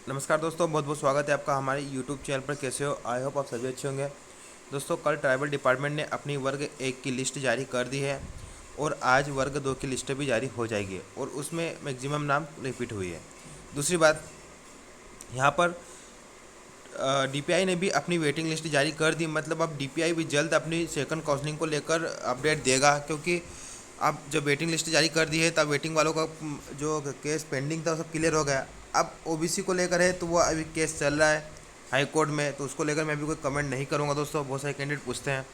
नमस्कार दोस्तों, बहुत बहुत स्वागत है आपका हमारे YouTube चैनल पर। कैसे हो? आई होप आप सभी अच्छे होंगे। दोस्तों, कल ट्राइबल डिपार्टमेंट ने अपनी वर्ग 1 की लिस्ट जारी कर दी है और आज वर्ग 2 की लिस्ट भी जारी हो जाएगी और उसमें मैक्सिमम नाम रिपीट हुई है। दूसरी बात, यहाँ पर DPI ने भी अपनी वेटिंग लिस्ट जारी कर दी। मतलब अब DPI भी जल्द अपनी सेकंड काउंसलिंग को लेकर अपडेट देगा, क्योंकि अब जब वेटिंग लिस्ट जारी कर दी है तब वेटिंग वालों का जो केस पेंडिंग था वो सब क्लियर हो गया। अब OBC को लेकर है तो वो अभी केस चल रहा है हाई कोर्ट में, तो उसको लेकर मैं भी कोई कमेंट नहीं करूंगा। दोस्तों, बहुत सारे कैंडिडेट पूछते हैं।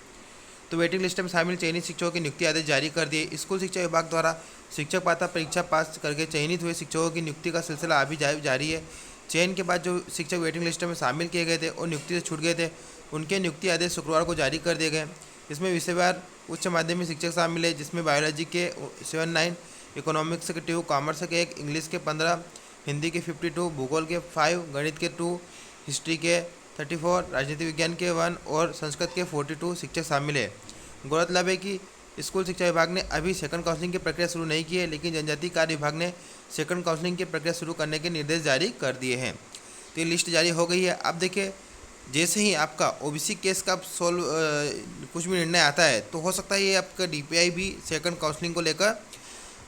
तो वेटिंग लिस्ट में शामिल चयनित शिक्षकों की नियुक्ति आदेश जारी कर दिए। स्कूल शिक्षा विभाग द्वारा शिक्षक पात्रता परीक्षा पास करके चयनित हुए शिक्षकों की नियुक्ति का सिलसिला अभी जारी है। चयन के बाद जो शिक्षक वेटिंग लिस्ट में शामिल किए गए थे और नियुक्ति से छूट गए थे, उनके नियुक्ति आदेश शुक्रवार को जारी कर दिए गए। इसमें विषयवार उच्च माध्यमिक शिक्षक शामिल है, जिसमें बायोलॉजी के 79, इकोनॉमिक्स के 2, कॉमर्स के 1, इंग्लिश के 15, हिंदी के 52, भूगोल के 5, गणित के 2, हिस्ट्री के 34, राजनीति विज्ञान के 1 और संस्कृत के 42 शिक्षक शामिल है। गौरतलब है कि स्कूल शिक्षा विभाग ने अभी सेकंड काउंसलिंग की प्रक्रिया शुरू नहीं की है, लेकिन जनजातीय कार्य विभाग ने सेकंड काउंसलिंग की प्रक्रिया शुरू करने के निर्देश जारी कर दिए हैं। तो ये लिस्ट जारी हो गई है। अब देखिए, जैसे ही आपका OBC केस का कुछ भी निर्णय आता है तो हो सकता है ये आपका DPI भी सेकंड काउंसलिंग को लेकर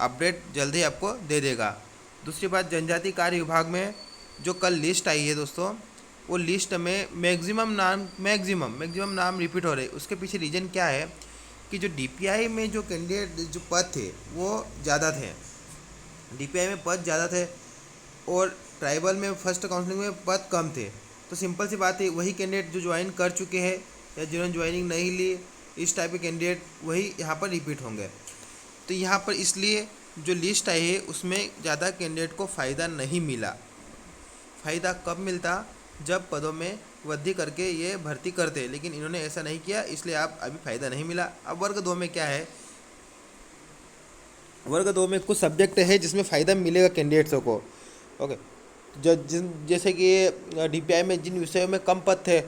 अपडेट जल्दी आपको दे देगा। दूसरी बात, जनजातीय कार्य विभाग में जो कल लिस्ट आई है दोस्तों, वो लिस्ट में मैक्सिमम नाम रिपीट हो रहे। उसके पीछे रीज़न क्या है कि जो DPI में जो कैंडिडेट जो पद थे वो ज़्यादा थे, DPI में पद ज़्यादा थे और ट्राइबल में फर्स्ट काउंसलिंग में पद कम थे। तो सिंपल सी बात है, वही कैंडिडेट जो ज्वाइन कर चुके हैं या जिन्होंने ज्वाइनिंग नहीं ली, इस टाइप के कैंडिडेट वही यहाँ पर रिपीट होंगे। तो यहाँ पर इसलिए जो लिस्ट आई है उसमें ज़्यादा कैंडिडेट को फ़ायदा नहीं मिला। फ़ायदा कब मिलता? जब पदों में वृद्धि करके ये भर्ती करते, लेकिन इन्होंने ऐसा नहीं किया, इसलिए आप अभी फ़ायदा नहीं मिला। अब वर्ग 2 में क्या है, वर्ग 2 में कुछ सब्जेक्ट है जिसमें फ़ायदा मिलेगा कैंडिडेट्सों को। ओके, जैसे कि DPI में जिन विषयों में कम पद थे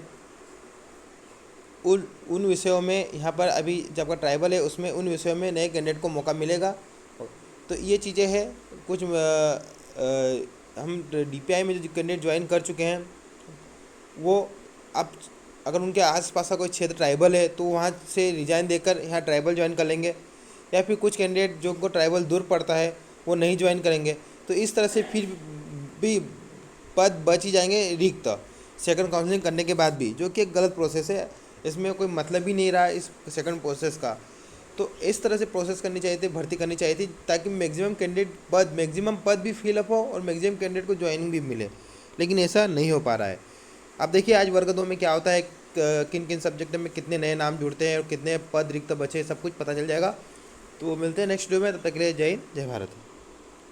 उन विषयों में यहाँ पर अभी जब का ट्राइबल है उसमें उन विषयों में नए कैंडिडेट को मौका मिलेगा। तो ये चीज़ें हैं कुछ। हम DPI में जो कैंडिडेट ज्वाइन कर चुके हैं वो अब अगर उनके आसपास का कोई क्षेत्र ट्राइबल है तो वहाँ से रिजाइन देकर यहाँ ट्राइबल ज्वाइन कर लेंगे, या फिर कुछ कैंडिडेट जो को ट्राइबल दूर पड़ता है वो नहीं ज्वाइन करेंगे। तो इस तरह से फिर भी पद बच ही जाएंगे रिक्त सेकंड काउंसलिंग करने के बाद भी, जो कि एक गलत प्रोसेस है। इसमें कोई मतलब ही नहीं रहा इस सेकंड प्रोसेस का। तो इस तरह से प्रोसेस करनी चाहिए थी, भर्ती करनी चाहिए थी, ताकि मैक्सिमम पद भी फिलअप हो और मैक्सिमम कैंडिडेट को ज्वाइनिंग भी मिले, लेकिन ऐसा नहीं हो पा रहा है। अब देखिए आज वर्ग 2 में क्या होता है, किन किन सब्जेक्ट में कितने नए नाम जुड़ते हैं और कितने पद रिक्त बचे, सब कुछ पता चल जाएगा। तो मिलते हैं नेक्स्ट वीडियो में, तब तक के लिए जय हिंद, जय भारत।